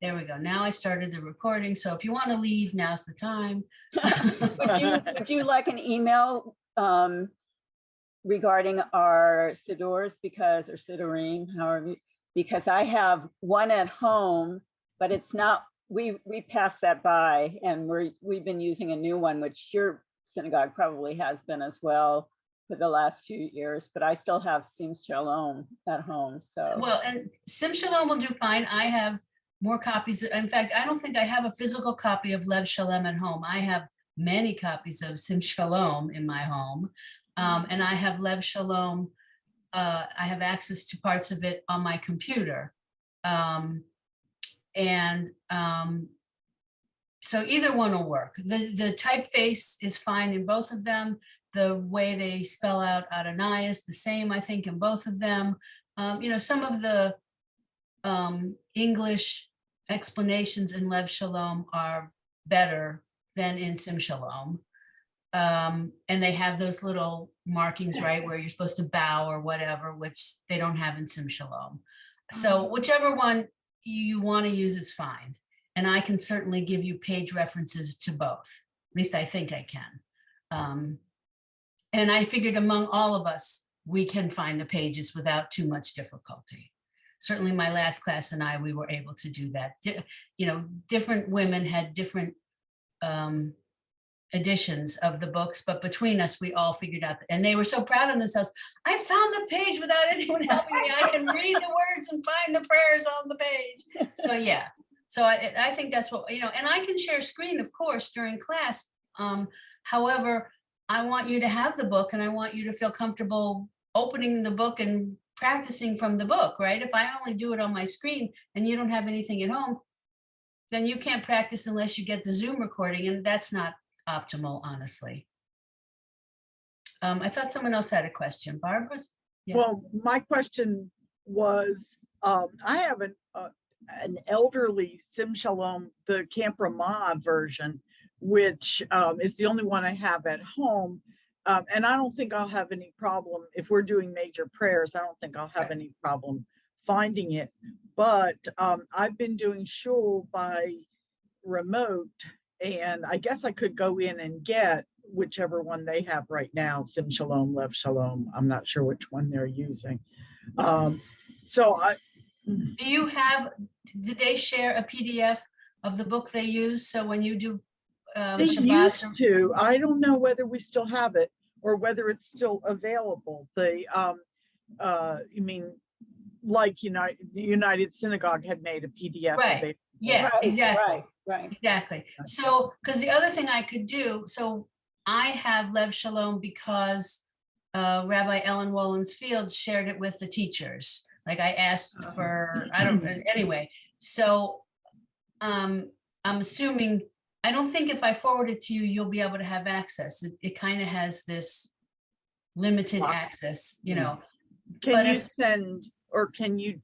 There we go. Now I started the recording. So if you want to leave, now's the time. Would you like an email regarding our sidurs or sidurim, however, because I have one at home, but it's not, we passed that by, and we've been using a new one, which your synagogue probably has been as well for the last few years, but I still have Sim Shalom at home. So Well, and Sim Shalom will do fine. I have more copies. In fact, I don't think I have a physical copy of Lev Shalom at home. I have many copies of Sim Shalom in my home. And I have Lev Shalom. I have access to parts of it on my computer. So either one will work. The typeface is fine in both of them. The way they spell out Adonai is the same, I think, in both of them. Some of the English explanations in Lev Shalom are better than in Sim Shalom. And they have those little markings, right, where you're supposed to bow or whatever, which they don't have in Sim Shalom. So whichever one you want to use is fine. And I can certainly give you page references to both. At least I think I can. And I figured among all of us, we can find the pages without too much difficulty. Certainly my last class and we were able to do that. Different women had different editions of the books, but between us, we all figured out, and they were so proud of themselves. I found the page without anyone helping me. I can read the words and find the prayers on the page. So yeah, so I think that's what, and I can share screen, of course, during class. However, I want you to have the book, and I want you to feel comfortable opening the book and practicing from the book, right? If I only do it on my screen and you don't have anything at home, then you can't practice unless you get the Zoom recording, and that's not optimal, honestly. I thought someone else had a question. Barbara's? Yeah. Well, my question was, I have an elderly Sim Shalom, the Camp Ramah version, which is the only one I have at home. And I don't think I'll have any problem if we're doing major prayers. I don't think I'll have any problem finding it. But I've been doing shul by remote, and I guess I could go in and get whichever one they have right now, Sim Shalom, Lev Shalom. I'm not sure which one they're using. Did they share a PDF of the book they use? So when you do they Shabbat, used to. I don't know whether we still have it or whether it's still available. They, you mean, like United Synagogue had made a PDF right? available. Yeah, Right, exactly. right. Exactly. So, because the other thing I could do, so I have Lev Shalom because Rabbi Ellen Wollens Fields shared it with the teachers. Like I asked for, anyway. So I'm assuming, I don't think if I forward it to you, you'll be able to have access. It kind of has this limited access, Can you send, or can you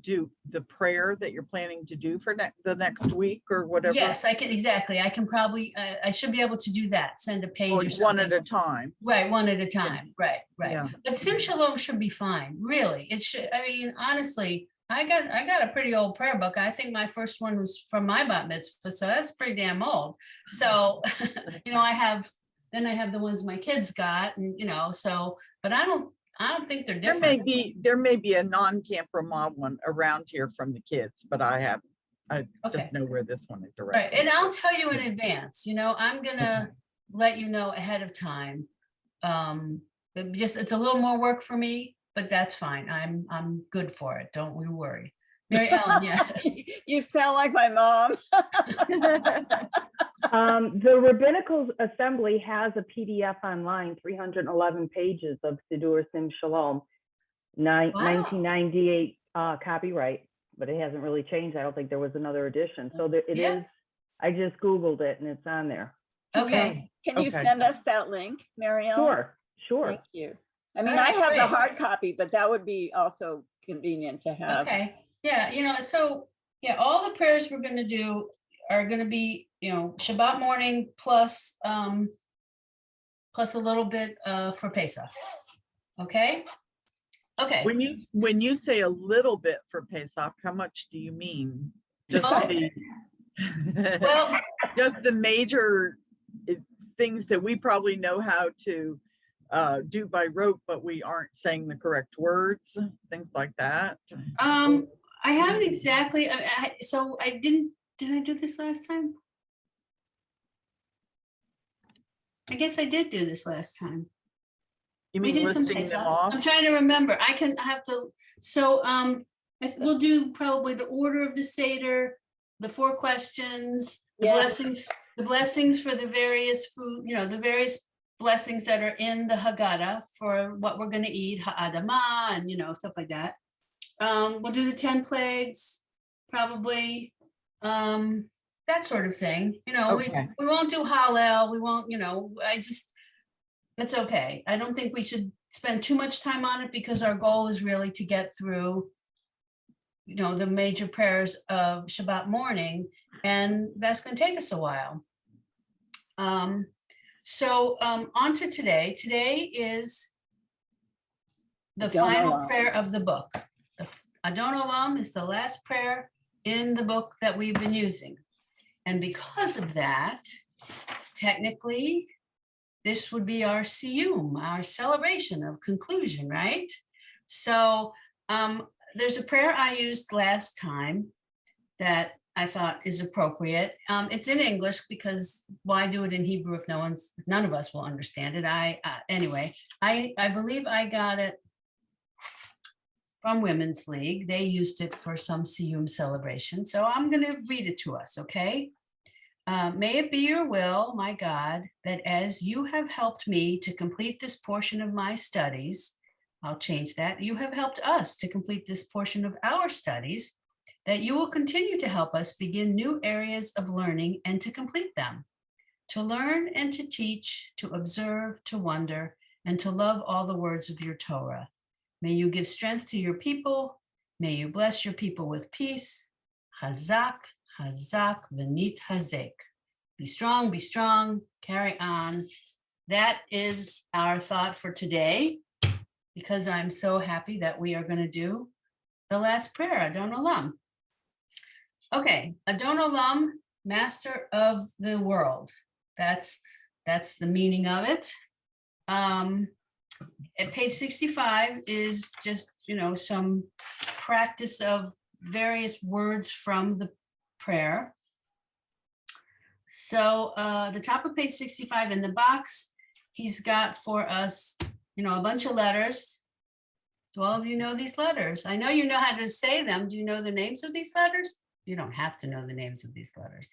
do the prayer that you're planning to do for the next week or whatever? Yes, I can, exactly. I can probably, I should be able to do that, send a page or something. One at a time. Right, one at a time, right. Yeah. But Sim Shalom should be fine, really. It should, honestly, I got a pretty old prayer book. I think my first one was from my bat mitzvah, so that's pretty damn old. So, I have the ones my kids got, and so, but I don't think they're different. There may be a non-Camp Ramah one around here from the kids, but I just know where this one is directed. Right, and I'll tell you in advance. I'm gonna let you know ahead of time. It's a little more work for me, but that's fine. I'm good for it. Don't worry. Mary Ellen, yeah. You sound like my mom. The Rabbinical Assembly has a PDF online, 311 pages of Sidur Sim Shalom, 1998 copyright, but it hasn't really changed. I don't think there was another edition. So it is, I just Googled it and it's on there. Okay. Can you send us that link, Mary Ellen? Sure. Thank you. I mean, I have the hard copy, but that would be also convenient to have. Okay. Yeah, so yeah, all the prayers we're going to do are going to be, Shabbat morning plus a little bit for Pesach. Okay. When you say a little bit for Pesach, how much do you mean? Just Oh. the, Well, just the major things that we probably know how to do by rote, but we aren't saying the correct words, things like that. I haven't exactly, so I did I do this last time? I guess I did do this last time. You We mean did some listing things. them I'm off? trying to remember. I have to, so we'll do probably the order of the Seder, the 4 questions, the Yes. blessings for the various food, the various blessings that are in the Haggadah for what we're gonna eat, ha'adamah, and stuff like that. We'll do the 10 plagues, probably, that sort of thing. Okay. We won't do Hallel, we won't, it's okay. I don't think we should spend too much time on it because our goal is really to get through, the major prayers of Shabbat morning, and that's going to take us a while. So on to today. Today is the Adon final Olam. prayer of the book. The Adon Olam is the last prayer in the book that we've been using. And because of that, technically, this would be our siyum, our celebration of conclusion, right? So there's a prayer I used last time that I thought is appropriate. It's in English because why do it in Hebrew if none of us will understand it? Anyway, I believe I got it from Women's League. They used it for some siyum celebration. So I'm going to read it to us, okay? May it be your will, my God, that as you have helped me to complete this portion of my studies, I'll change that. You have helped us to complete this portion of our studies, that you will continue to help us begin new areas of learning and to complete them, to learn and to teach, to observe, to wonder, and to love all the words of your Torah. May you give strength to your people. May you bless your people with peace. Chazak, Chazak, v'nit hazek. Be strong, carry on. That is our thought for today, because I'm so happy that we are going to do the last prayer, Adon Olam. Okay, Adon Olam, master of the world. That's the meaning of it. At page 65 is just, some practice of various words from the prayer. So the top of page 65 in the box, he's got for us, a bunch of letters. Do all of you know these letters? I know you know how to say them. Do you know the names of these letters? You don't have to know the names of these letters.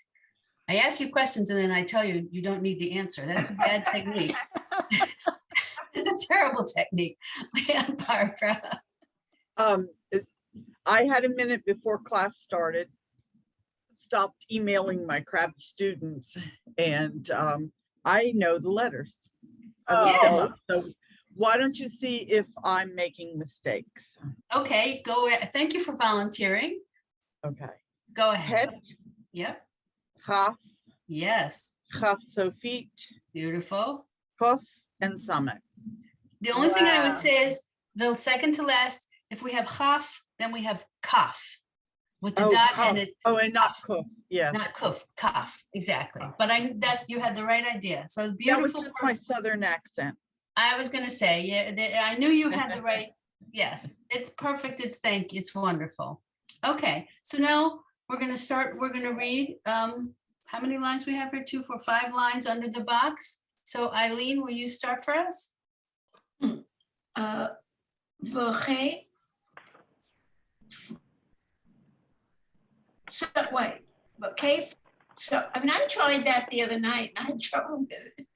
I ask you questions and then I tell you, you don't need the answer. That's a bad technique. It's a terrible technique. Yeah, Barbara. I had a minute before class started, stopped emailing my crabby students, and I know the letters. Yes. So why don't you see if I'm making mistakes? Okay, go ahead. Thank you for volunteering. Okay. Go ahead. Het, Yep. Chaf, Yes. Chaf Sofit, Beautiful. Kuf, and Samet. The only thing I would Wow. say is the second to last, if we have chaf, then we have kaf with the dot Kaf. and it's And not Kuf. Yeah. not kuf, kaf, exactly. But you had the right idea. So That was beautiful. just my Southern accent. I was gonna say, yeah, I knew you had the right. Yes, it's perfect. It's wonderful. Okay, so now we're gonna read, how many lines we have here? 2, 4, 5 lines under the box. So Eileen, will you start for us? V'chei. So wait, okay. So I tried that the other night. And I had trouble with it.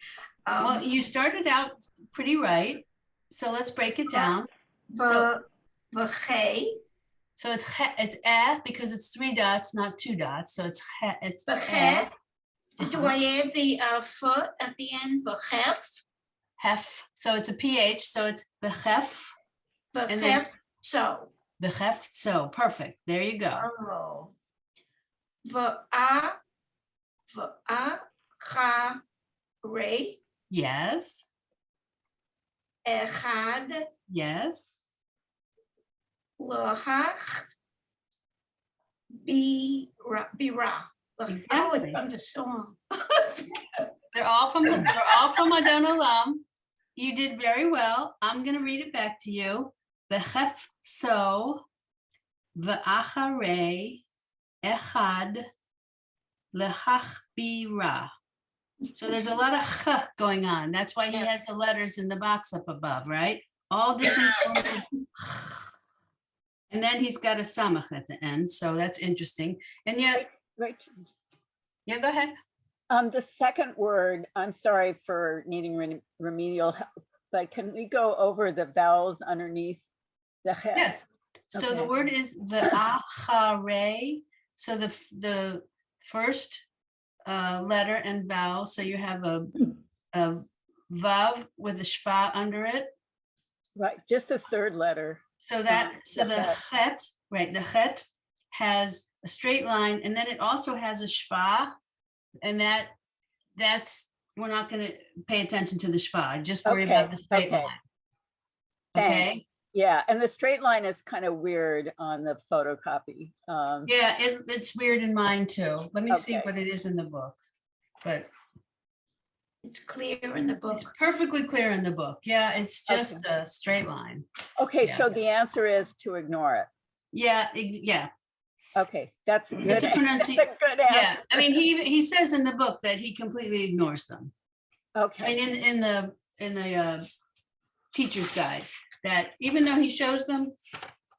Well, you started out pretty right. So let's break it down. V'chei. So it's because it's 3 dots, not 2 dots. So it's V'chef. Do I add the foot at the end? V'chef. hef. So it's a ph. So it's v'chef. V'chef. So. V'chef. So perfect. There you go. Oh. V'achare. Yes. Echad. Yes. Lohach. Bira. Oh, it's Exactly. from the song. They're all from Adon Olam. You did very well. I'm gonna read it back to you. V'chef so v'acharei echad lechach bira. So there's a lot of ch going on. That's why he has the letters in the box up above, right? All different forms of ch. And then he's got a samach at the end. So that's interesting. And yet, Right. yeah, go ahead. The second word, I'm sorry for needing remedial help, but can we go over the vowels underneath the het? Yes. So the Okay. word is the acharei. So the first letter and vowel. So you have a vav with a shva under it. Right, just the third letter. So the het. het, right? The het has a straight line, and then it also has a shva, and that's we're not going to pay attention to the shva. Just worry about the straight okay. line. Thanks. Okay. Yeah, and the straight line is kind of weird on the photocopy. Yeah, it's weird in mine too. Let me see Okay. what it is in the book. But It's clear in the book. it's perfectly clear in the book. Yeah, it's just a straight line. Okay, Yeah. so the answer is to ignore it. Yeah, yeah. Okay, that's a good, It's a that's a pronunciation. good Yeah, answer. I mean, he says in the book that he completely ignores them. I Okay, mean, in the teacher's guide, that even though he shows them,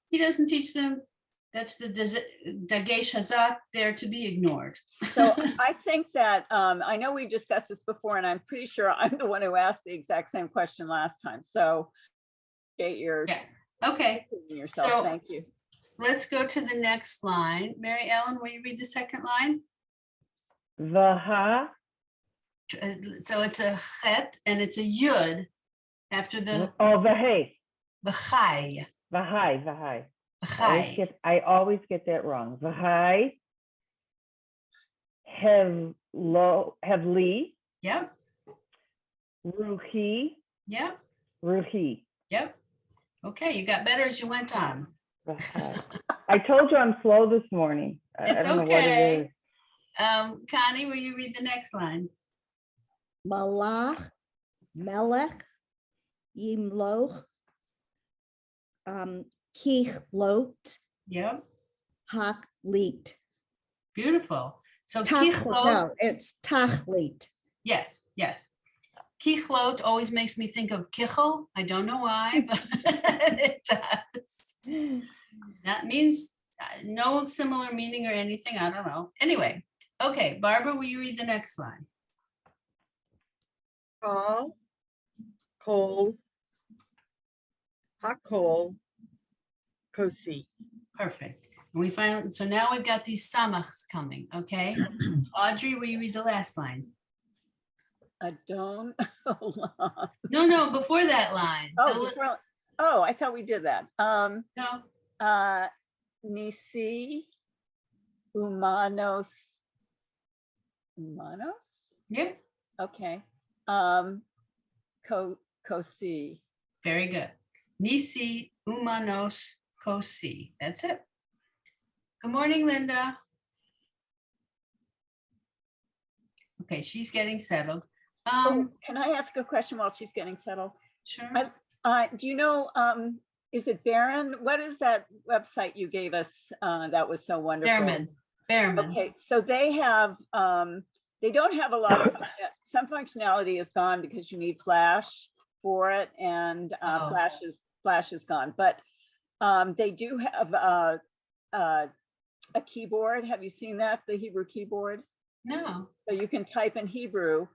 he doesn't teach them. That's the dagesh hazak, they're to be ignored. so I think that, I know we've discussed this before, and I'm pretty sure I'm the one who asked the exact same question last time, so get your, Yeah. Okay, yourself, So- thank you. let's go to the next line. Mary Ellen, will you read the second line? Vaha, So it's a chet and it's a yud after the oh, vahai, b'chai. vahai. B'chai. I always get that wrong. Vahai, hevli, Yep, ruhi, yep, ruhi. yep. Okay, you got better as you went on. Vahai. I told you I'm slow this morning. I It's don't know what okay. it is. Connie, will you read the next line? Malach, Melech, Yimloch, Kichlot, Yep, Haklit. beautiful. So kichlot, No, it's Tachlit. yes, yes. Kichlot always makes me think of kichel. I don't know why, but it does. That means no similar meaning or anything. I don't know. Anyway, okay, Barbara, will you read the next line? Kol, kol, hakol, kosi. Perfect. And we find, so now we've got these samachs coming, okay? Audrey, will you read the last line? Adon. No, before that line. Oh, I thought we did that. No, Nisi, Umanos. yeah, Okay. Kosi. very good. Nisi umanos kosi. That's it. Good morning, Linda. Okay, she's getting settled. Oh, can I ask a question while she's getting settled? Sure. Do you know, is it Barron? What is that website you gave us that was so wonderful? Behrman. Okay, so they have, they don't have a lot of, some functionality is gone because you need Flash for it, and Oh. Flash is gone, but they do have a keyboard. Have you seen that, the Hebrew keyboard? No. So you can type in Hebrew,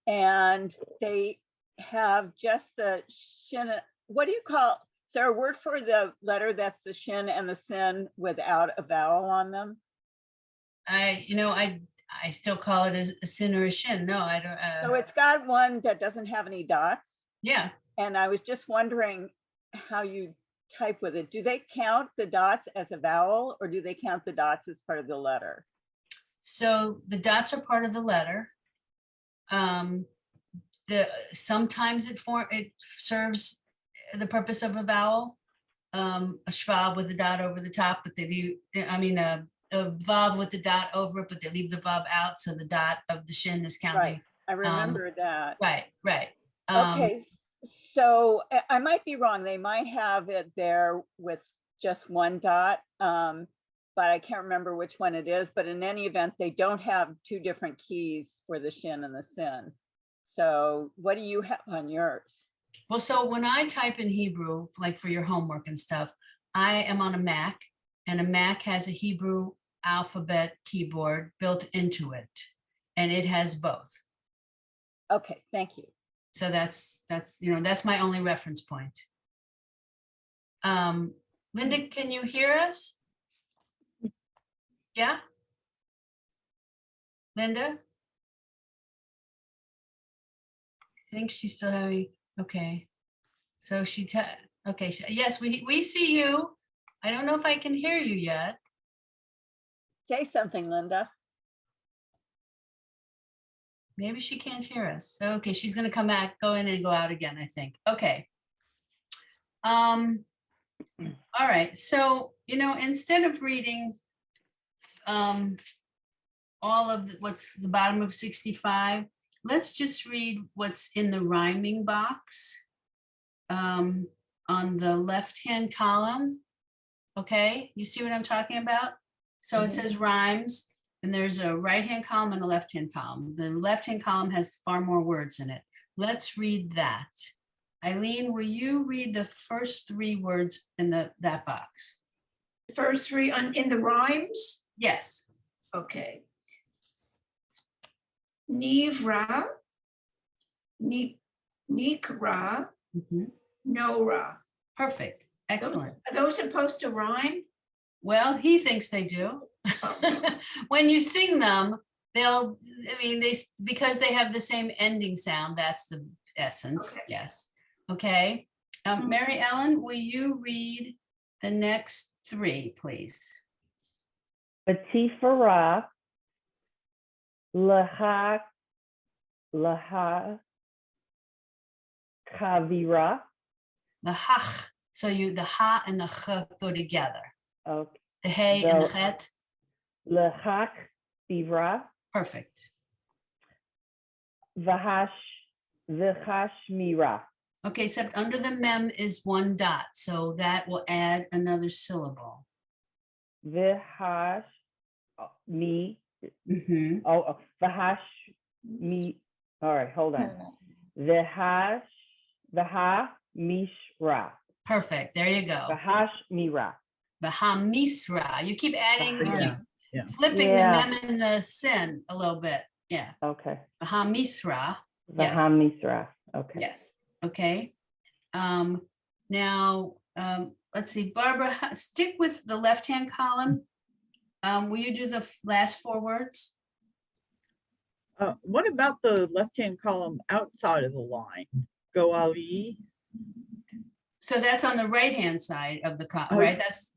and they have just the shin. What do you call, is there a word for the letter that's the shin and the sin without a vowel on them? I still call it a sin or a shin. No, I don't. So it's got one that doesn't have any dots. Yeah. And I was just wondering how you type with it. Do they count the dots as a vowel, or do they count the dots as part of the letter? So the dots are part of the letter. Sometimes it serves the purpose of a vowel, a schwab with a dot over the top, but a vav with the dot over it, but they leave the vav out, so the dot of the shin is counting. Right, I remember that. Right. Okay, so I might be wrong. They might have it there with just one dot, but I can't remember which one it is. But in any event, they don't have two different keys for the shin and the sin. So what do you have on yours? Well, so when I type in Hebrew, like for your homework and stuff, I am on a Mac, and a Mac has a Hebrew alphabet keyboard built into it, and it has both. Okay, thank you. So that's my only reference point. Linda, can you hear us? Yeah? Linda? I think she's still having, okay. So okay, yes, we see you. I don't know if I can hear you yet. Say something, Linda. Maybe she can't hear us. So, okay, she's gonna come back, go in and go out again, I think. Okay. All right, so, instead of reading all of what's the bottom of 65, let's just read what's in the rhyming box on the left-hand column. Okay, you see what I'm talking about? So it says rhymes, and there's a right-hand column and a left-hand column. The left-hand column has far more words in it. Let's read that. Eileen, will you read the first three words in that box? First three in the rhymes? Yes. Okay. Nivra, Nikra, Nora. Perfect. Excellent. Are those supposed to rhyme? Well, he thinks they do. When you sing them, because they have the same ending sound, that's the essence. Okay. Yes. Okay. Mary Ellen, will you read the next three, please? Batifara, Laha Kavira. The hach. So the ha and the ch go together. Okay. The hey and the het. Lahak Bivra. Perfect. Vahash Mira. Okay, except under the mem is one dot, so that will add another syllable. Vahash me. Vahash me. All right, hold on. Vaha Mishra. Perfect. There you go. Vahash Mira. Bahamisra. You keep adding, you keep flipping the mem and the sin a little bit. Yeah. Okay. Bahamisra. Bahamisra. Okay. Yes. Okay. Now, let's see, Barbara, stick with the left-hand column. Will you do the last four words? What about the left-hand column outside of the line? Go Ali. So that's on the right-hand side of the column, right? That's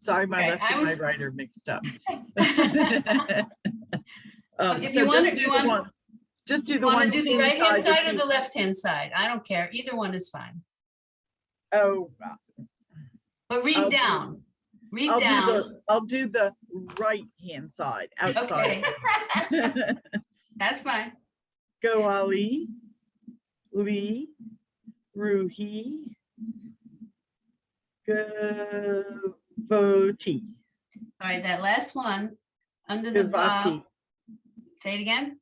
Sorry, my okay, left and my right are mixed up. If you want to, just do the want one. to do the right-hand side or the left-hand side? I don't care. Either one is fine. Oh. But read down. Read I'll down. I'll do the right-hand side outside. Okay. That's fine. Go Ali, Lee, Ruhi, Gavoti. All right, that last one under the Gavati. Say it again.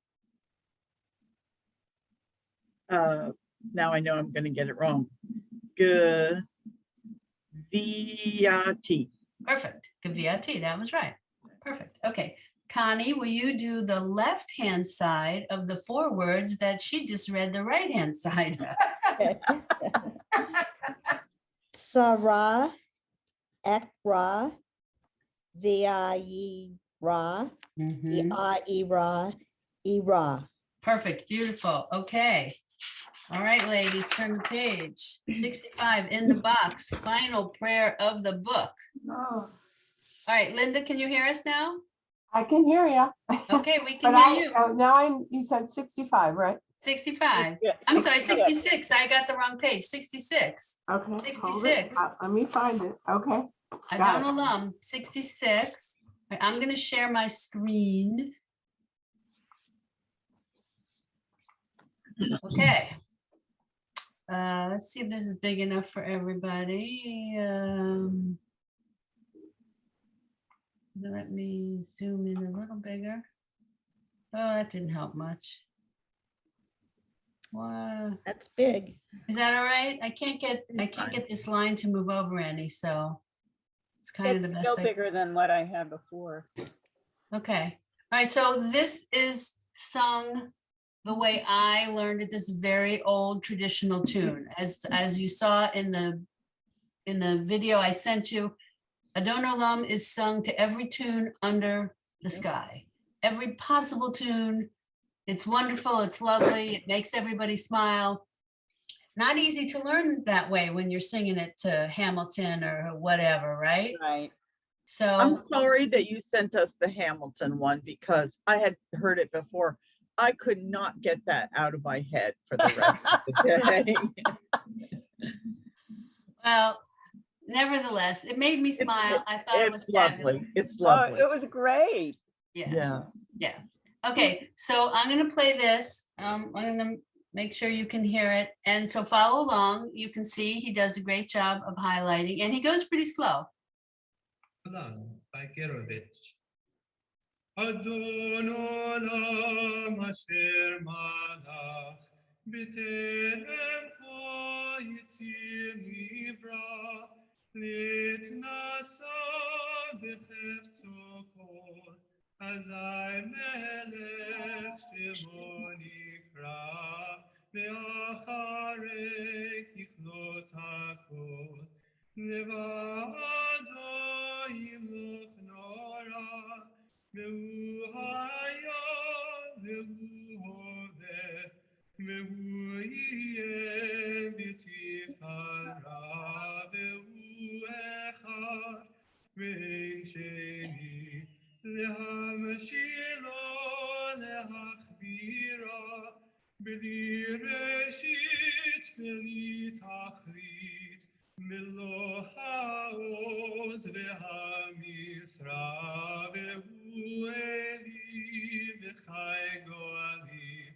Now I know I'm going to get it wrong. Gaviati. Perfect. Gaviati, that was right. Perfect. Okay. Connie, will you do the left-hand side of the four words that she just read the right-hand side of? Sarah, Ekra, Viayira, Ira, Ira. Perfect. Beautiful. Okay. All right, ladies, turn the page. 65 in the box. Final prayer of the book. Oh. All right, Linda, can you hear us now? I can hear you. Okay, we can But hear you. you said 65, right? 65. Yeah, I'm sorry, 66. 66. I got the wrong page. 66. Okay. hold it. 66. Let me find it. Okay. Got it. Adon Olam, 66. right, I'm going to share my screen. Okay. Let's see if this is big enough for everybody. Let me zoom in a little bigger. Oh, that didn't help much. Wow. That's big. Is that all right? I can't get this line to move over any, so it's kind of It's the still best. bigger than what I had before. Okay. All right. So this is sung the way I learned it, this very old traditional tune. As you saw in the video I sent you, Adon Olam is sung to every tune under the sky. Every possible tune. It's wonderful. It's lovely. It makes everybody smile. Not easy to learn that way when you're singing it to Hamilton or whatever, right? Right. I'm So sorry that you sent us the Hamilton one because I had heard it before. I could not get that out of my head for the rest of the day. well, nevertheless, it made me smile. I thought it was It's lovely. fabulous. It's Oh, lovely. it was great. Yeah. Yeah. Okay, so I'm gonna play this. I'm gonna make sure you can hear it. And so follow along. You can see he does a great job of highlighting and he goes pretty slow. By Gerovich. Adon olam asher malach b'terem ko yitzir nivra litnasa b'chefzo kol azai melech shemo nikra ve'acharei kichlot hakol levado yimloch nora והוא היה והוא הווה והוא יהיה בתפארה והוא אחד ואין שני להמשילו להכבירה בלי ראשית בלי תכלית מלוא העוז והמשרה והוא אלי וחי גואלי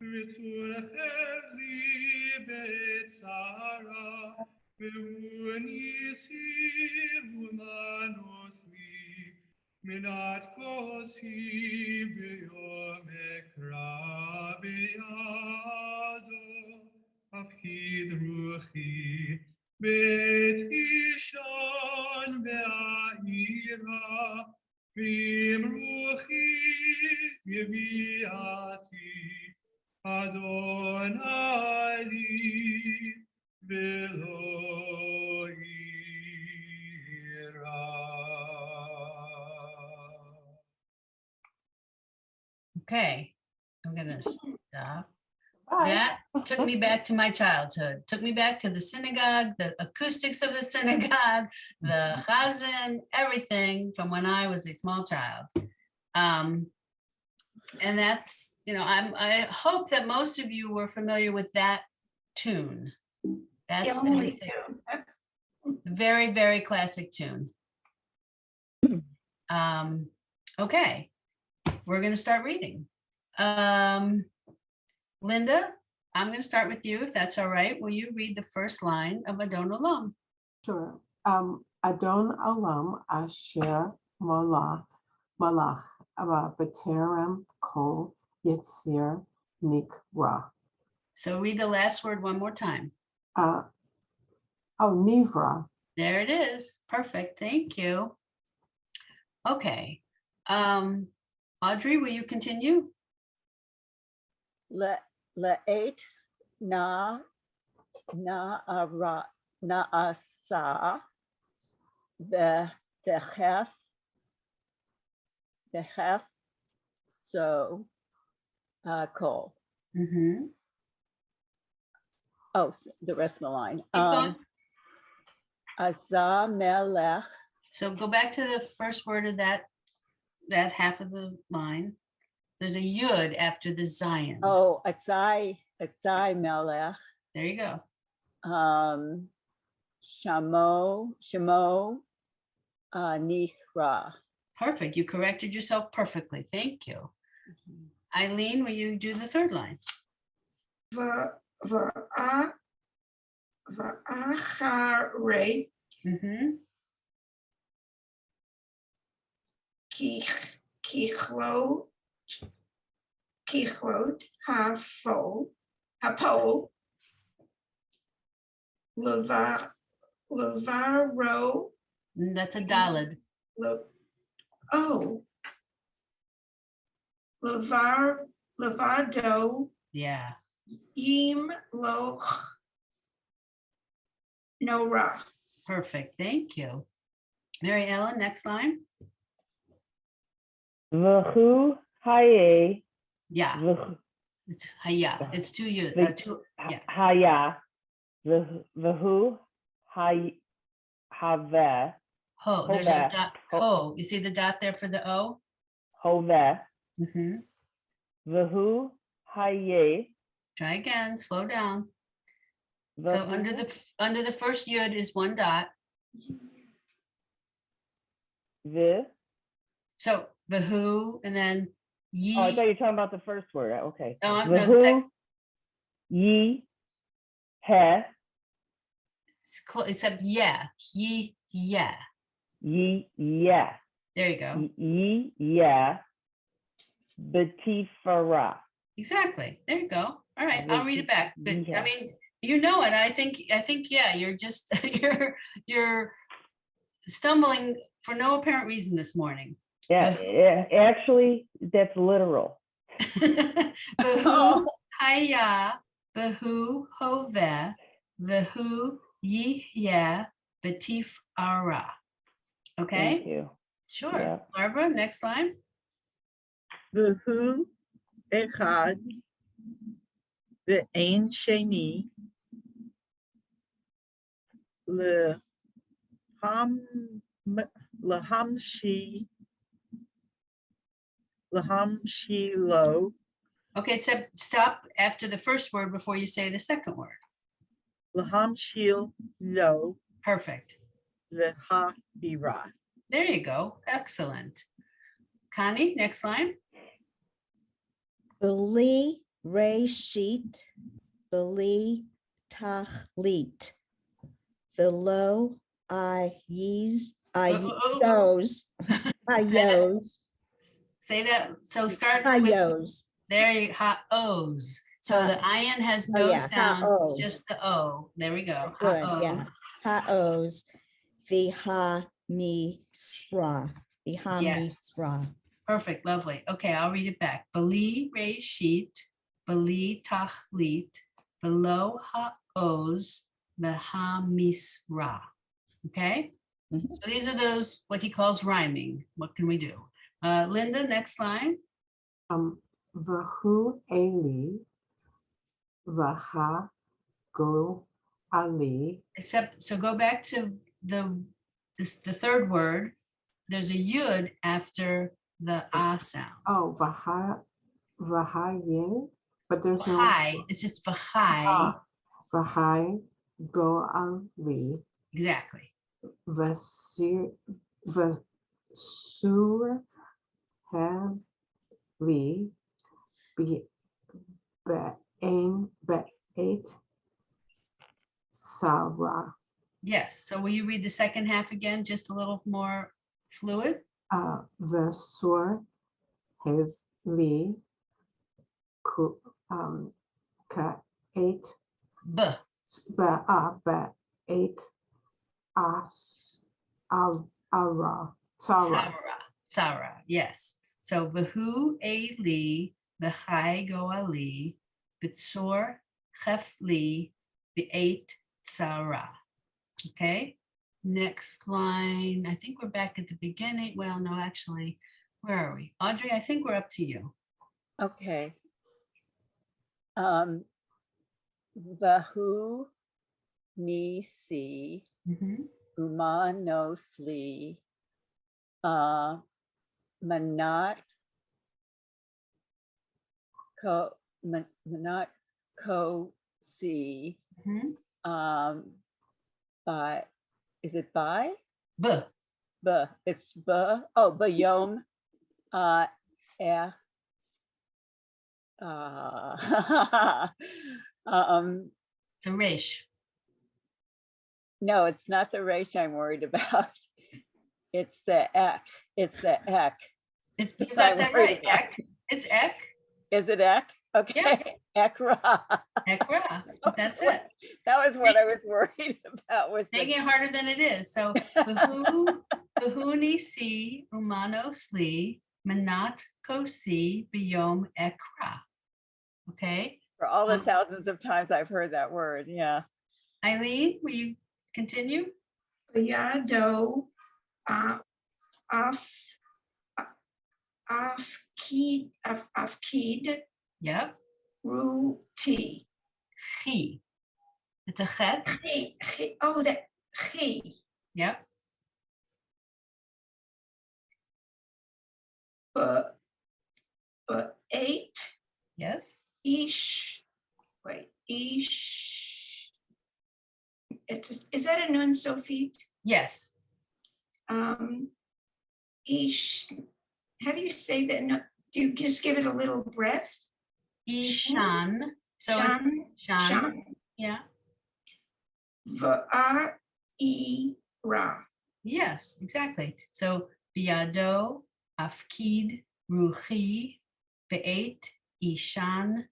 וצור חפלי בצרה והוא ניסי ומנוס לי מנת כוסי ביום אקרא בידו הפקיד רוחי בית אישון בעירה ועם רוחי יביאתי אדוני לי ולא יירא. Okay, I'm gonna stop. Bye. That took me back to my childhood, took me back to the synagogue, the acoustics of the synagogue, the chazan, everything from when I was a small child. And that's, I hope that most of you were familiar with that tune. That's The only very, very classic tune. Okay, we're going to start reading. Linda, I'm going to start with you, if that's all right. Will you read the first line of Adon Olam? Sure. Adon Olam asher malach b'terem kol yitzir nikra. So read the last word one more time. Nivra. There it is. Perfect. Thank you. Okay. Audrey, will you continue? La'et na'asa behef so kol. Mm-hmm. Oh, the rest of the line. Keep going. Azah melech. So go back to the first word of that half of the line. There's a yud after the Zion. Oh, Azai melech. There you go. Shamo nichra. Perfect. You corrected yourself perfectly. Thank you. Eileen, will you do the third line? V'achare Mm-hmm. kichlot hapol levaro That's a dalid. levado Yeah. im loch nora. Perfect. Thank you. Mary Ellen, next line. V'hu haye. Yeah. V'hu It's haya. It's two you. Two. Yeah. haya. V'hu hay have. Ho. There's a Hove. dot. Ho- Ho. You see the dot there for the O? Hove. Mm-hmm. V'hu haye. Try again. Slow down. So under the first yud is one dot. The. So the who and then ye. Oh, I thought you were talking about the first word. Okay. Oh, The no, the who, ye, he, except yeah. Ye, yeah. ye, yeah. There you go. Ye, yeah. Betifara. Exactly. There you go. All right, I'll read it back. But Yeah. I mean, you know it. I think yeah, you're just you're stumbling for no apparent reason this morning. Yeah, actually, that's literal. Behu haya, behu hoveh, behu yihya, betif ara. Okay. Thank you. Sure. Yeah. Barbara, next line. V'hu echad ve'en sheni lehamshi lo Okay, so stop after the first word before you say the second word. lehamshil lo Perfect. v'habira. There you go. Excellent. Connie, next line. Beli reshit, beli tachlit, below ayes, ayos, ayos, Say that. So start with ayos. there you ha-os. So the ayin has Oh, no yeah, sound, ha-os. just the O. There we go. Good, Ha-os. yeah. Ha-os, viha misra, viha Yes. misra. Perfect, lovely. Okay, I'll read it back. Beli reshit, beli tachlit, below ha-os, misra. Okay? Mhm. So these are those, what he calls rhyming. What can we do? Linda, next line. V'hu eli. V'ha go ali. Except, so go back to the third word. There's a yud after the ah sound. Oh, v'haye, but there's no. V'chai, it's just v'chai. V'hai go ali. Exactly. V'sur have li. Be'et Sarah. Yes. So will you read the second half again, just a little more fluid? Versur have li ka'et B. be'et ara. Sarah. Sarah. Yes. So v'hu eli, v'chai go ali, b'tzor chef li, b'et Sarah. Okay. Next line. I think we're back at the beginning. Well, no, actually, where are we? Audrey, I think we're up to you. Okay. Vahu nisi Mhm. umanosli manat ko si Mhm. by, is it by? B. it's bayom, eh, It's a resh. no, it's not the resh I'm worried about. It's the ek. It's the ek. It's, you I'm got that worried right. about. Ek. It's ek. Is it ek? Okay, ekra. Ekra. That's it. That was what I was worried about. Was Make the it harder than it is. So behu nisi umano sli manat kosi biyom ekra. Okay. for all the thousands of times I've heard that word. Yeah. Eileen, will you continue? Yado afkid Yep. ruti. Chi. It's a chet. Oh, that chi. Yep. But 8 Yes. ish. Wait, ish. Is that a nun, Sophie? Yes. Ish. How do you say that? No, do you just give it a little breath? Ishan. So it's Shan. Shan. Shan. Yeah. Va'ira. Yes, exactly. So biado, afkid, ruchi, be'et, ishan,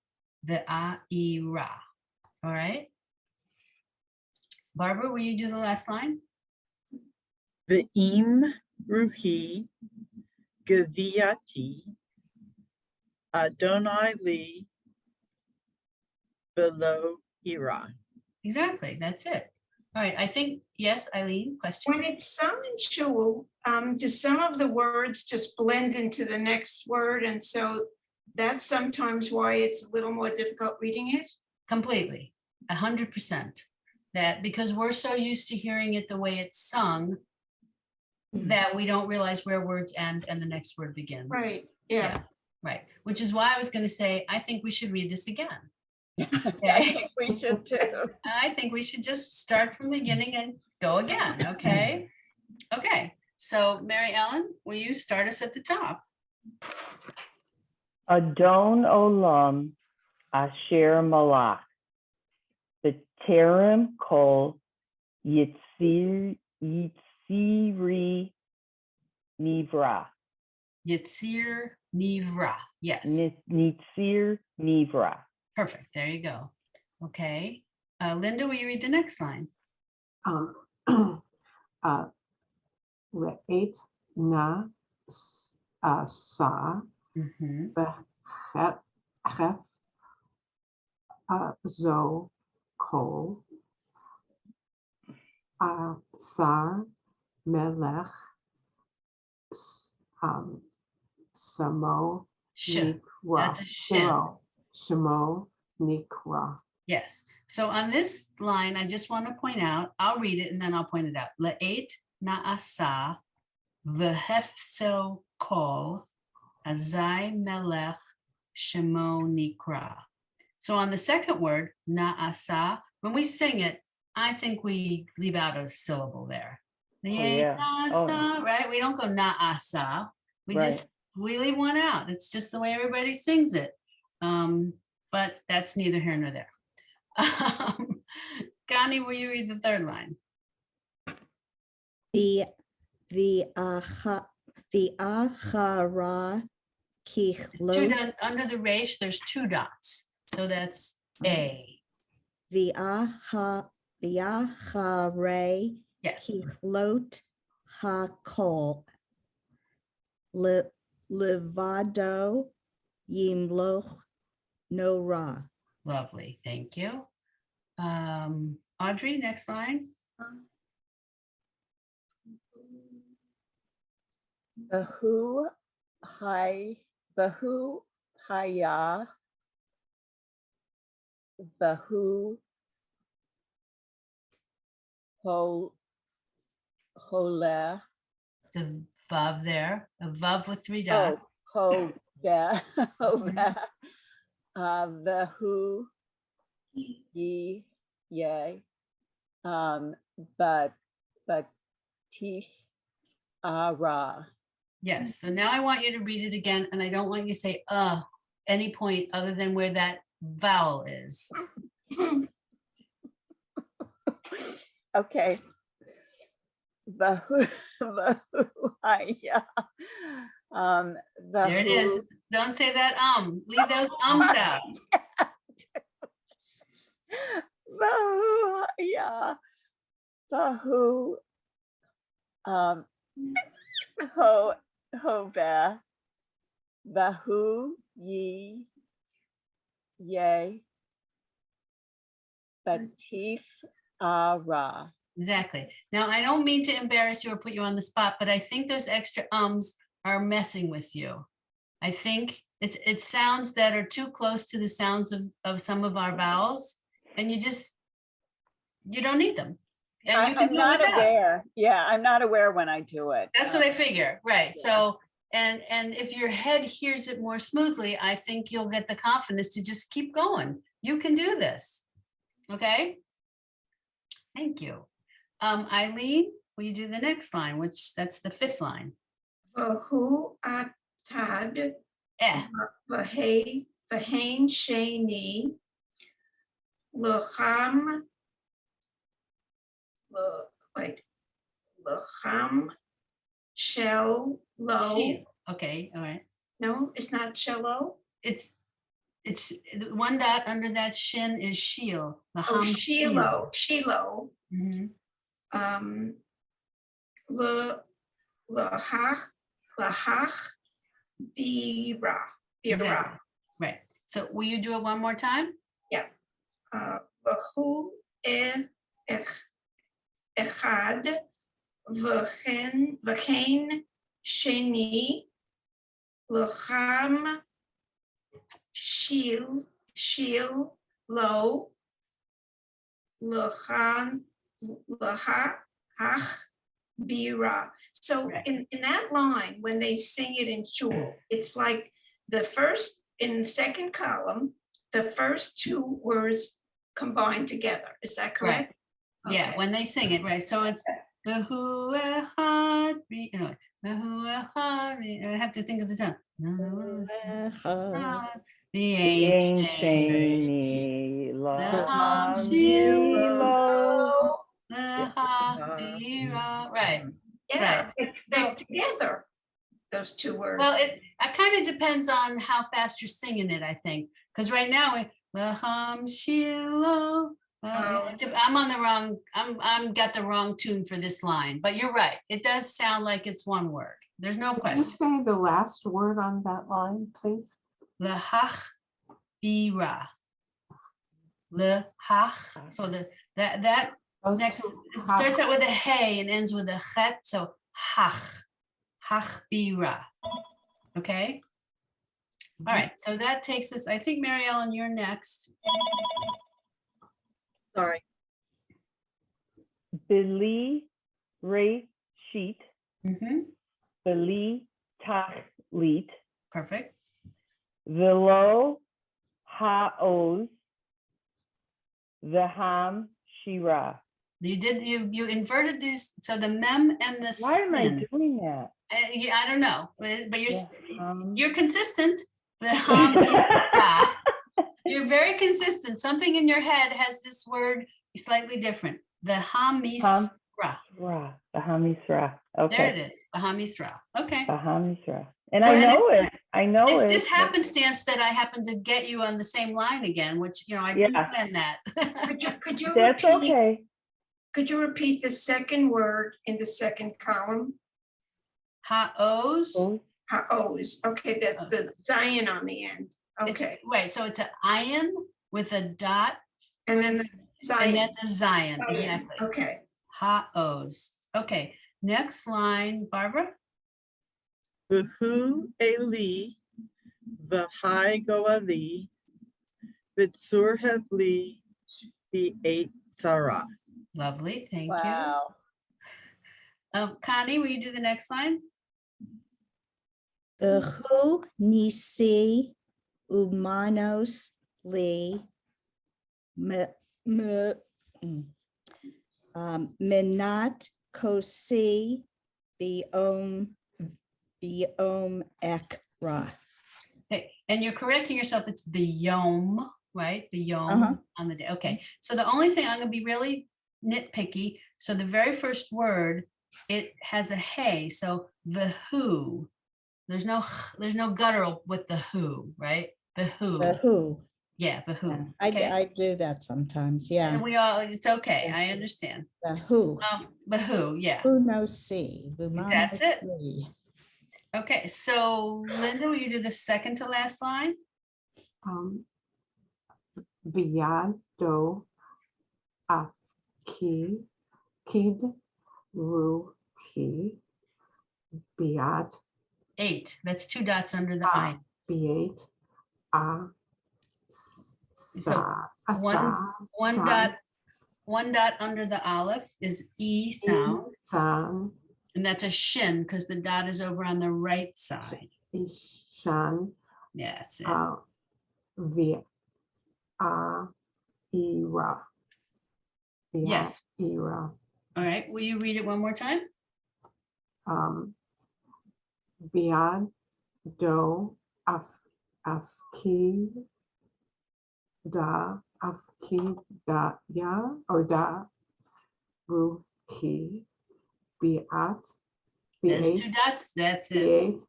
ve'a'ira. All right. Barbara, will you do the last line? Ve'im ruhi gaviati Adonai li below ira. Exactly. That's it. All right. I think, yes, Eileen, question? When it's sung in shul, do some of the words just blend into the next word? And so that's sometimes why it's a little more difficult reading it? Completely, 100%. That because we're so used to hearing it the way it's sung that we don't realize where words end and the next word begins. Right, yeah. Right. Which is why I was going to say, I think we should read this again. I Okay. think we should too. I think we should just start from the beginning and go again. Okay. Okay. So Mary Ellen, will you start us at the top? Adon Olam Asher Malach. B'terem kol Yitziri Nivra. Yitzir Nivra. Yes. Yitzir Nivra. Perfect. There you go. Okay. Linda, will you read the next line? Le'et na sa Mhm. b'chef zo kol sar melech samo Sh. nikra. That's a shin. Shemo nikra. Yes. So on this line, I just want to point out, I'll read it and then I'll point it out. Le'et na'asa v'hefso kol azai melech shemo nikra. So on the second word, na'asa, when we sing it, I think we leave out a syllable there. yeah. Na'asa, right? We don't go na'asa. We just, we leave one out. It's just the way everybody sings it. But that's neither here nor there. Connie, will you read the third line? V'achara Two kichlot dots, under the resh, there's 2 dots. So that's A. v'achare Yes. kichlot hakol levado yimloch nora. Lovely. Thank you. Audrey, next line. Bahu haya bahu hole. It's a vav there, a vav with 3 dots. Hove bahu ye yay but teeth ara. Yes, so now I want you to read it again, and I don't want you to say any point other than where that vowel is. Okay. Vahu, vahuaya. There it is. Don't say that leave those ums out. Vahuaya. Vahu. Ho, hove. Vahu, ye, yea. Batif, ara. Exactly. Now, I don't mean to embarrass you or put you on the spot, but I think those extra ums are messing with you. I think it's sounds that are too close to the sounds of some of our vowels, and you don't need them. And you can I'm do it not without. aware. Yeah, I'm not aware when I do it. That's what I figure, right? Yeah. So, and if your head hears it more smoothly, I think you'll get the confidence to just keep going. You can do this. Okay? Thank you. Eileen, will you do the next line, which that's the 5th line? Vahu atad, vahain sheni, lacham, lacham, shell, low. Shiel. Okay, all right. No, it's not shallow. It's the one dot under that shin is shiel. Oh, Laham Shiloh, Shiloh. Mhm. Lahach, bira, Exactly. Right. So will you do it one more time? Vahu echad, v'chein sheni, lacham, shil, lo, lachach, bira. So Right. in that line, when they sing it in shul, it's like in the second column, the first 2 words combined together. Is that correct? Yeah, Okay. when they sing it, right? So it's Vahu echad, Vahu echad, I have to think of the tongue. The Ain ancient, Shani Laham Laham Shilo. Right. Yeah, they're together, those 2 words. Well, it kind of depends on how fast you're singing it, I think. Because right now, Laham Shilo. I'm on the wrong. I'm got the wrong tune for this line. But you're right. It does sound like it's one word. There's no Could you question. say the last word on that line, please? Lahach bira. Lahach. So that Those next two it starts out with a hey and ends with a chet. So hach bira. Okay. All right. So that takes us. I think Mary Ellen, you're next. Sorry. Bili Re Sheet. Mhm. Bili Tachlit. Perfect. Velo Haoz. Vaham Shira. You inverted these. So the mem and the Why am I sin. doing that? I don't know, but Yeah, you're consistent. Vaham Yisra. You're very consistent. Something in your head has this word slightly different. Vaham Yisra. Ra, Vaham Yisra. Okay. There it is. Vaham Yisra. Okay. Vaham Yisra. And So I then know it. I know It's it. this happenstance that I happen to get you on the same line again, which, I didn't Yeah. plan that. Could you That's repeat? okay. Could you repeat the second word in the second column? Ha-os. Oh, Haoz. Okay, that's the Zion on the end. Okay, Right, so it's an iron with a dot and then the and then Zion. the Zion, exactly. Okay. Ha-os. Okay, next line, Barbara. Vahu Eli, Vahai Goali, Vitsur Havli, the 8 Sarah. Lovely, thank you. Wow. Connie, will you do the next line? Vahu nisi umanos li minat kosi Biom ek ra. Okay, and you're correcting yourself, it's biome, right? Uh-huh. Biome on the day, okay. So the only thing, I'm gonna be really nitpicky, so the very first word, it has a hey, so the who. There's no guttural with the who, right? The who, The who. yeah, the Yeah, who, I okay? do that sometimes. Yeah. And we all, it's okay, I understand. The who. But who, yeah, Who knows see. That's it. okay, so Linda, will you do the second to last line? Biad do afki kid ruhi biad 8, that's 2 dots under the I. biate a sa One dot under the aleph is E sound, san and that's a shin because the dot is over on the right side. ishan Yes. via era Yes. era All right. Will you read it one more time? biad do afki da ya or da ruhi biat There's biate 2 dots. That's it.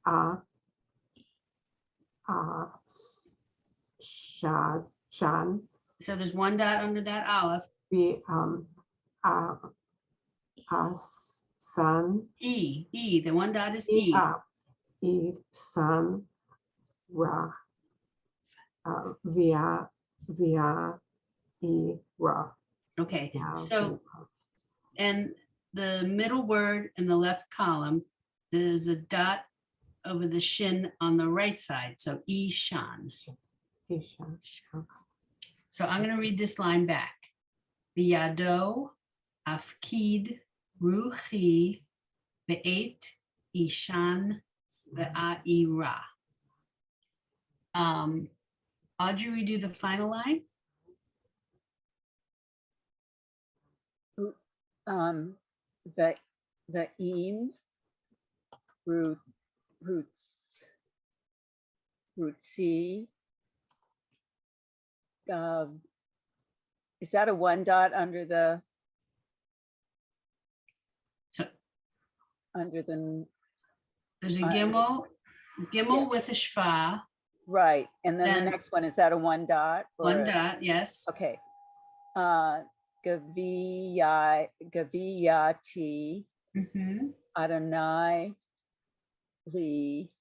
biate shan So there's 1 dot under that aleph. be san E. The 1 dot is E. san ra via ra. Okay. Yeah, So, and the middle word in the left column, there's a dot over the shin on the right side. So Ishan. Ishan. So I'm going to read this line back. Biyado afkid ruchi be'et ishan ve'a'ira. Audrey, we do the final line? The eam rootsie. Is that a 1 dot under the? So under the, there's a yeah. gimel with a shva. Right, and then Then- the next one, is that a 1 dot? or 1 a- dot, yes. Okay. Gaviyati Mhm. Adonai Li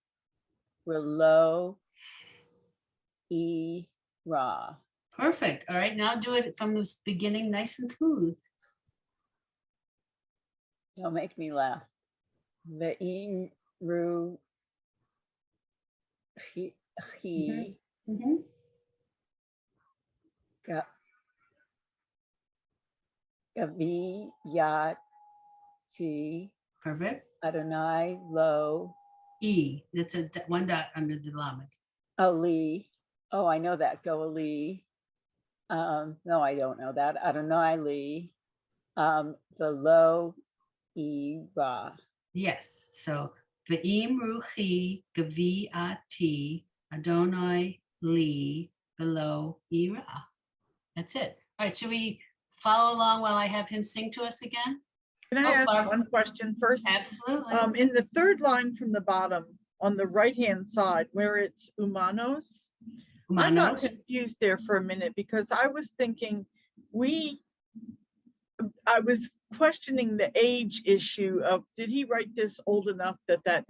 Relo E Ra. Perfect. All right, now do it from the beginning, nice and smooth. Don't make me laugh. Ve'im Ru He Mhm. Gaviyati Perfect. Adonai Lo E, that's a 1 dot under the lamed. Ali. Oh, I know that. Go Ali. No, I don't know that. Adonai Li. The Lo E Ra. Yes, so ve'im ruchi gavi'ati Adonai li below ira. That's it. All right, should we follow along while I have him sing to us again? Can I Oh, ask Barbara. one question first? Absolutely. In the third line from the bottom, on the right-hand side, where it's humanos, I got Humanos. confused there for a minute because I was thinking I was questioning the age issue of, did he write this old enough that that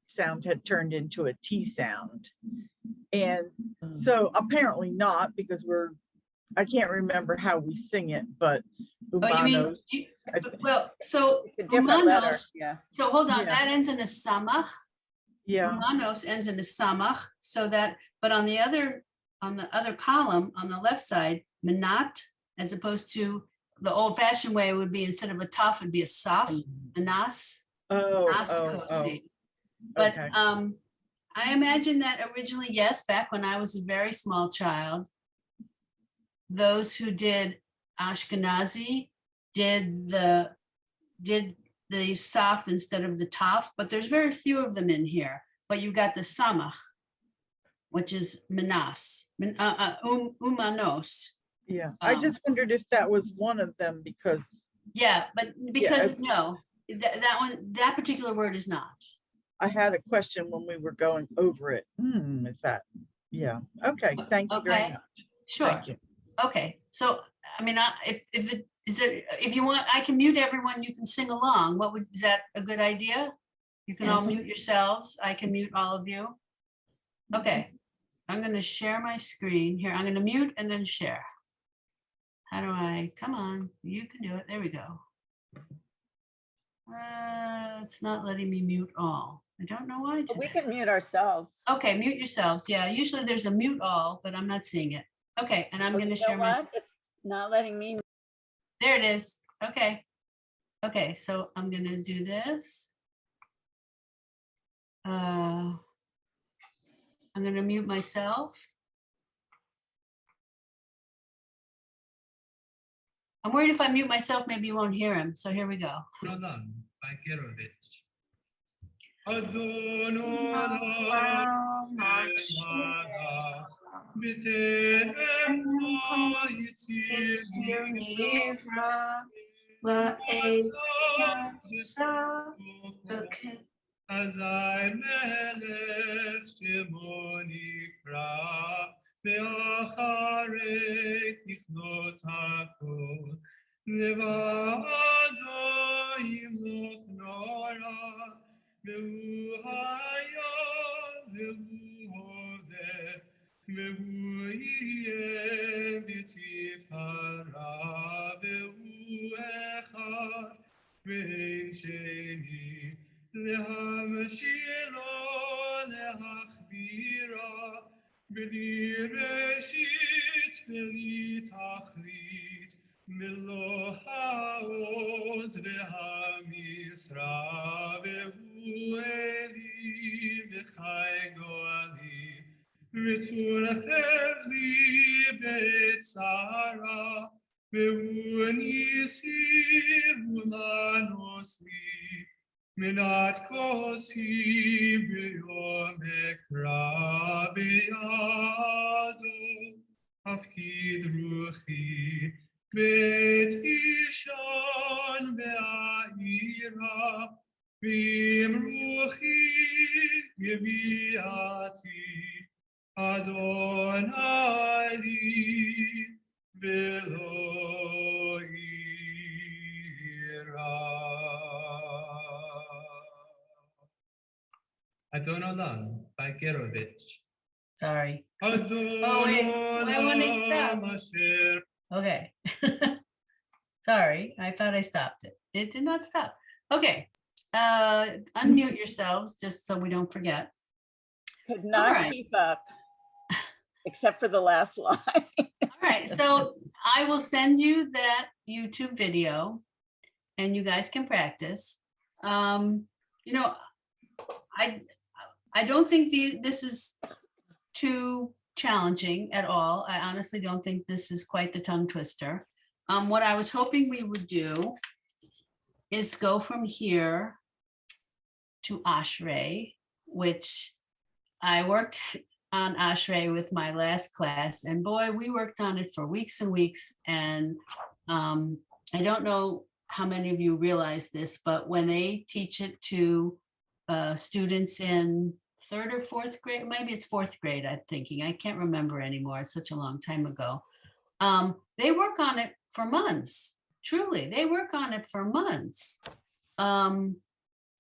sound had turned into a T sound? And so apparently not, because I can't remember how we sing it, but Oh, you mean, humanos. well, so It's a different letter. humanos, Yeah. so hold on, Yeah. that ends in a samach. Yeah, Humanos ends in a samach, so that, but on the other column, on the left side, menat, as opposed to the old fashioned way, it would be instead of a taf, it'd be a saf, anas, nas kosi. But okay. I imagine that originally, yes, back when I was a very small child, those who did Ashkenazi did the the saf instead of the taf, but there's very few of them in here. But you've got the samach, which is menas, umanos. Yeah, I Um, just wondered if that was one of them because, Yeah, but because, okay. no, that one, that particular word is not. I had a question when we were going over it. Is that, yeah, okay, thank you very Okay, much. sure. Thank you. Okay, so, I mean, if it, is there, if you want, I can mute everyone, you can sing along. What would, is that a good idea? You can all Yes. mute yourselves. I can mute all of you. Okay, I'm gonna share my screen here. I'm gonna mute and then share. How do I, come on, you can do it. There we go. It's not letting me mute all. I don't know why But we today. can mute ourselves. Okay, mute yourselves. Yeah, usually there's a mute all, but I'm not seeing it. Okay, and I'm Oh, gonna you know share my, what? It's not letting me. there it is. Okay. Okay, so I'm gonna do this. I'm gonna mute myself. I'm worried if I mute myself, maybe you won't hear him. So here we go. Roland by Gerovich. Adon as I melech shemoni kra ve'acharei tichnot hakol levado yimloch nora ve'hu hayom ve'hu hoveh ve'hu yeh b'tifara ve'hu echad ve'en sheni להמשילו להכבירה בלי ראשית בלי תכלית מלוא העוז והמשרה והוא אלי וחי גואלי וצור חבלי בצרה והוא ניסי ומנוס לי Minat kosi biyom ekra biyado afkid ruchi bet ishon be'ira bim ruchi yeviati Adonai li velo ira. Adon Olam by Gerovich. Sorry. Adon Oh, wait, why won't it stop? Olam asher Okay. Sorry, I thought I stopped it. It did not stop. Okay. Unmute yourselves just so we don't forget. Could All not right. keep up, except for the last line. All right, so I will send you that YouTube video and you guys can practice. You know, I don't think this is too challenging at all. I honestly don't think this is quite the tongue twister. What I was hoping we would do is go from here to Ashrae, which I worked on Ashrae with my last class, and boy, we worked on it for weeks and weeks. And I don't know how many of you realize this, but when they teach it to students in 3rd or 4th grade, maybe it's 4th grade, I'm thinking, I can't remember anymore, it's such a long time ago. They work on it for months, truly, they work on it for months.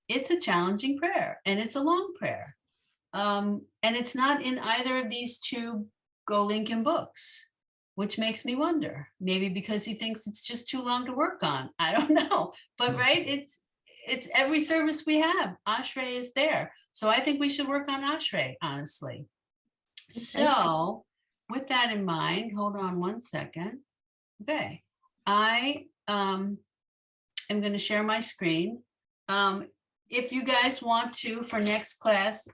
It's a challenging prayer and it's a long prayer. And it's not in either of these two Go Lincoln books, which makes me wonder, maybe because he thinks it's just too long to work on. I don't know, but right, it's every service we have. Ashrae is there. So I think we should work on Ashrae, honestly. So with that in mind, hold on one second. Okay, I am going to share my screen. If you guys want to, for next class,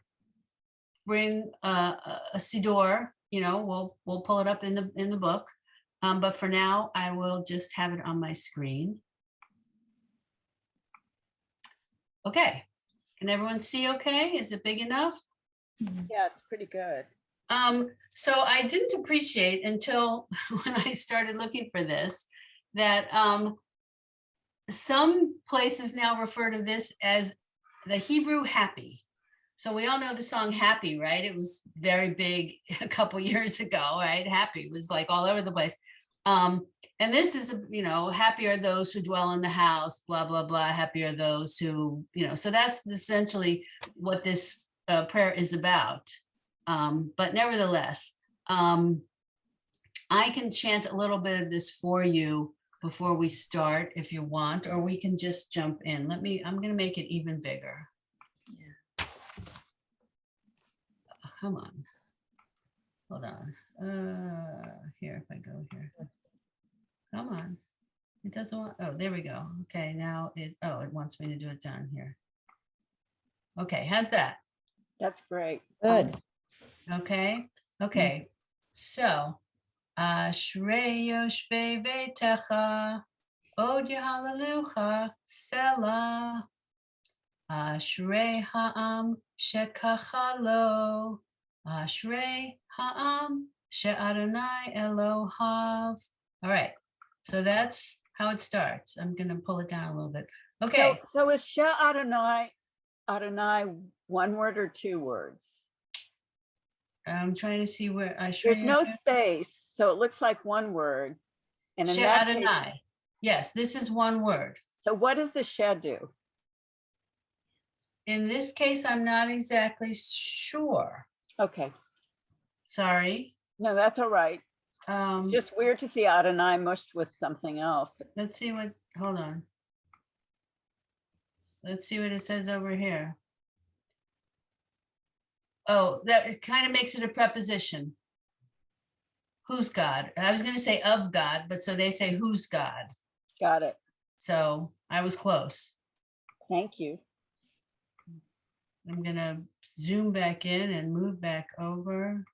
bring a siddur, you know, we'll pull it up in the book. But for now, I will just have it on my screen. Okay, can everyone see okay? Is it big enough? Yeah, it's pretty good. So I didn't appreciate until when I started looking for this, that some places now refer to this as the Hebrew happy. So we all know the song Happy, right? It was very big a couple years ago, right? Happy was like all over the place. And this is, happy are those who dwell in the house, blah, blah, blah. Happy are those who, so that's essentially what this prayer is about. But nevertheless, I can chant a little bit of this for you before we start if you want, or we can just jump in. I'm going to make it even bigger. Come on. Hold on. Here, if I go here. Come on. It doesn't want, oh, there we go. Okay, now it wants me to do it down here. Okay, how's that? That's great. Good. Okay, okay. So, Ashrae yoshvei vetecha, od yehallelujah, Selah. Ashrae ha'am shekachalo, Ashrae ha'am she'adonai Elohav. All right, so that's how it starts. I'm gonna pull it down a little bit. Okay. So is She Adonai, Adonai one word or two words? I'm trying to see where There's no space, so it looks like one word. And in that case, Adonai. Yes, this is one word. so what does the She do? In this case, I'm not exactly sure. Okay, Sorry. no, that's all right. Um, Just weird to see Adonai mushed with something else. let's see what, hold on. Let's see what it says over here. Oh, that it kind of makes it a preposition. Who's God? I was going to say of God, but so they say who's God. Got it. So I was close. Thank you. I'm going to zoom back in and move back over.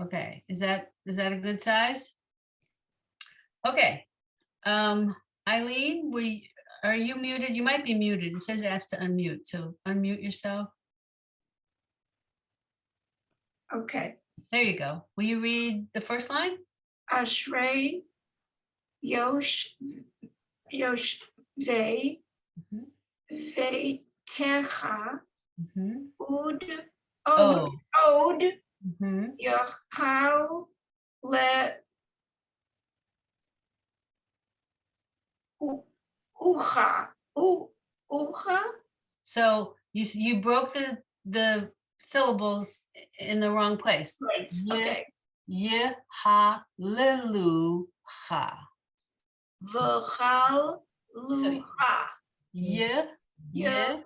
Okay, is that a good size? Okay. Eileen, are you muted? You might be muted. It says ask to unmute, so unmute yourself. Okay. There you go. Will you read the first line? Ashrae Yoshvei Mhm, Vetecha mhm. Od Oh. Mhm. Yochal Le Ucha Ucha. So you broke the syllables in the wrong place. Okay. Yehallelujah. V'chal Lucha Yehallelujah.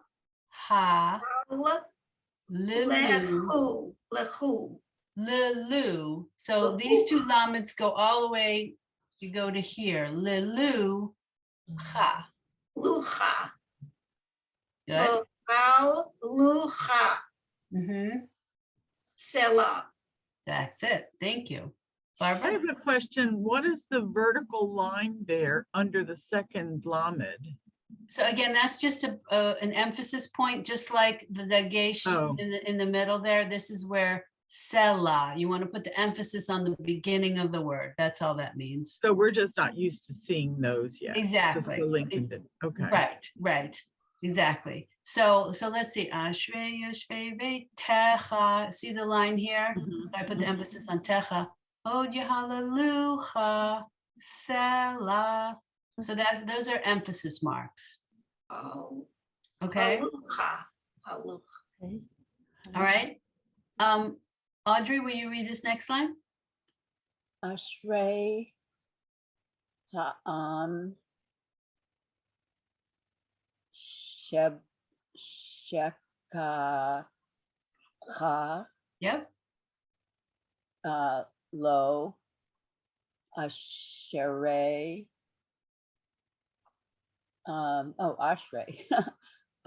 Lechu. Lilu. So these two laments go all the way, you go to here. Lilu ha. Lucha. Good. V'chal Lucha. Selah. That's it. Thank you. I Barbara? have a question. What is the vertical line there under the second lamed? So again, that's just an emphasis point, just like the dagesh Oh. in the middle there. This is where Selah, you want to put the emphasis on the beginning of the word. That's all that means. So we're just not used to seeing those yet. 'cause Exactly. the Lincoln did. Okay. Right. Exactly. So let's see. Ashrae yoshvei vetecha. See the line here? Mhm, I put the mhm. emphasis on techa. Od yehallelujah. Selah. So those are emphasis marks. Oh. Okay. Halucha. All right. Audrey, will you read this next line? Ashrae ha'am shekacha Yep. lo Ashrae.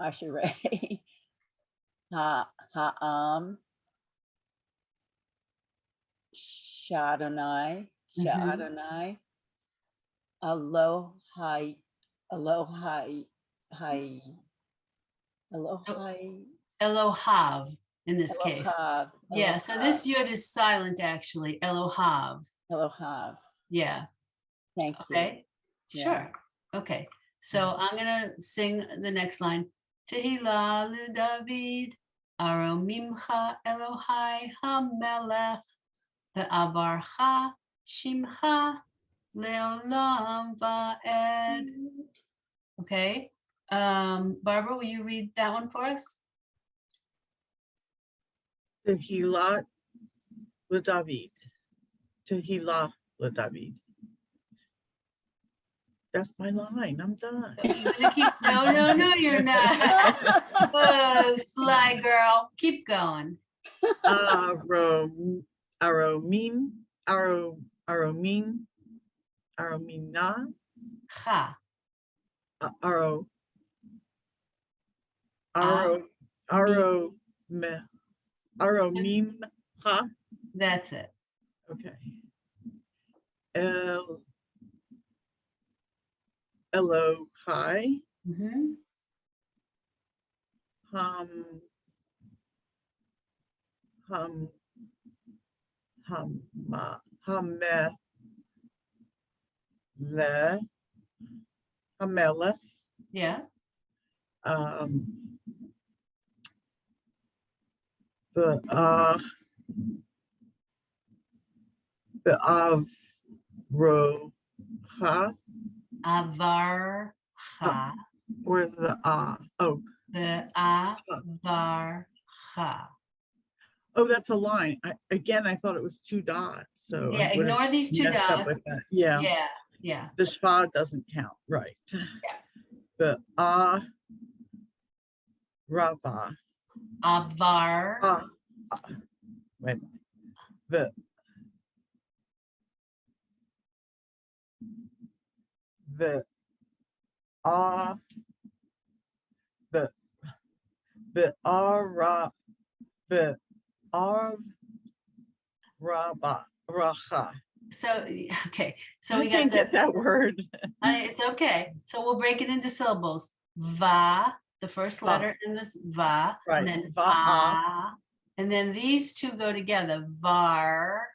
Ashrae. Ashrae. Ha'am Shadonai. Shadonai. Elohai. Elohai. Elohav in this case. Elohav. Yeah, so this yud is silent actually, Elohav. Elohav. Yeah, Thank you. okay, Yeah. sure. Okay, so I'm gonna sing the next line. Tehillah David, Aromimcha Elohai HaMelech, Ve'avarcha Shimcha Leolam Va'ed. Okay, Barbara, will you read that one for us? Tehillah LeDavid. Tehillah LeDavid. That's my line. I'm done. You're gonna keep, no, you're not. Oh, sly girl, keep going. Aromim, Aromina, Ha, Aro, Ah. Aromim, ha. that's it. Okay. Elohai, Mhm. Hamelech, Yeah, Be'avrocha, Avar Ha, where's the oh, Avar Ha. oh, that's a line. I thought it was 2 dots, so. I Yeah, would've ignore these 2 messed up dots. with that. Yeah, Yeah, yeah, the schwa doesn't count, right? The rava, Avar, wait, the ara, the racha. so, okay, so I we got can't get that word. it's okay. So we'll break it into syllables. Va, the first letter in this va, Right, and then va, ah, and then these two go together. Var,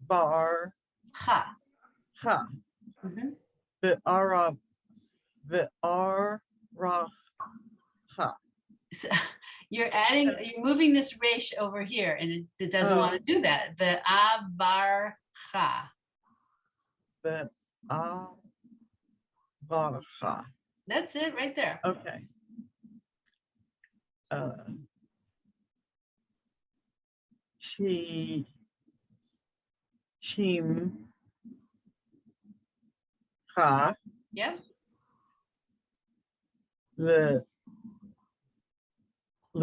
Bar, ha. ha, Mhm. the ara, ha. So you're moving this resh over here, and it doesn't want to do that. The avar ha. The ha. That's it right there. Okay. Shim, ha, Yep. le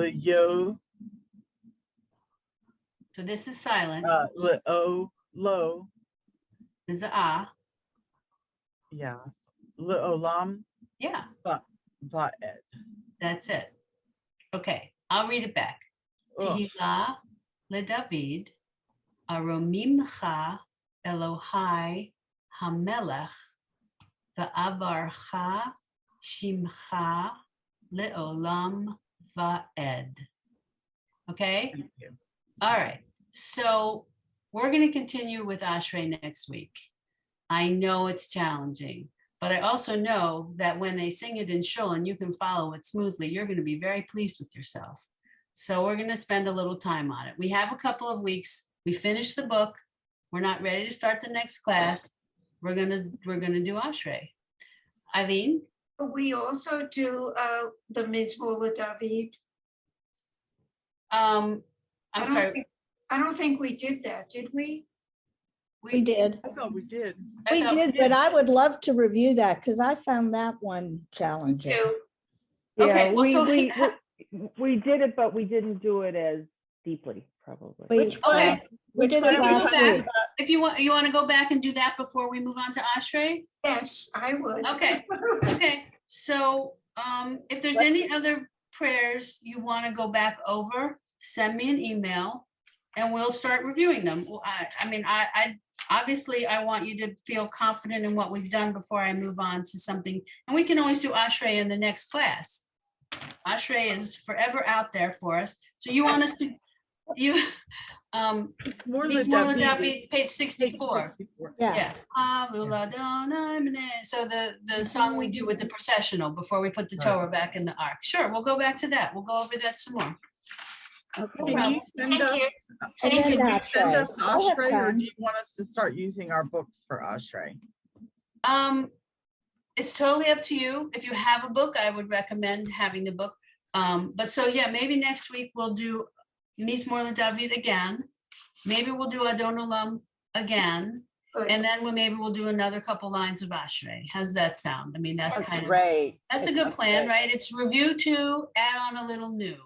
yo, So this is silent. le o, lo, This is a ah. yeah, le olam, Yeah, va'ed. that's it. Okay, I'll read it back. Tehillah LeDavid, Aromimcha Elohai HaMelech, Ve'avarcha Shimcha Leolam Va'ed. Okay, Thank you. all right. So we're going to continue with Ashrae next week. I know it's challenging, but I also know that when they sing it in shul and you can follow it smoothly, you're going to be very pleased with yourself. So we're going to spend a little time on it. We have a couple of weeks. We finished the book. We're not ready to start the next class. We're gonna do Ashrae. Eileen? But we also do the Mizmor David. I'm sorry. I don't think we did that, did we? We did. I thought we did. I We thought did, but I would love to review that because I found that one challenging. Do. Okay, Yeah, well, we did it, but we didn't do it as deeply, probably. We Okay. did one it are we last talking week. If you want to go back and do that before we move on to Ashrae? Yes, I would. Okay. Okay, so if there's any other prayers you want to go back over, send me an email and we'll start reviewing them. Well, I mean, I obviously I want you to feel confident in what we've done before I move on to something. And we can always do Ashrae in the next class. Ashrae is forever out there for us. So you want us to, More He's than more than David, David, page 64. 64. Yeah, Yeah. Avula Donna Mene. So the song we do with the processional before we put the Right. Torah back in the ark. Sure, we'll go back to that. We'll go over that some more. Okay. Can you send us, And then can you send Ashrae. us I'll have Ashrae, or time. do you want us to start using our books for Ashrae? It's totally up to you. If you have a book, I would recommend having the book. But so yeah, maybe next week we'll do Mizmor David again. Maybe we'll do Adon Olam again. Good. And then maybe we'll do another couple lines of Ashrae. How's that sound? I mean, that's That's kind of, great. that's a It good sounds plan, great. right? It's review 2, add on a little new.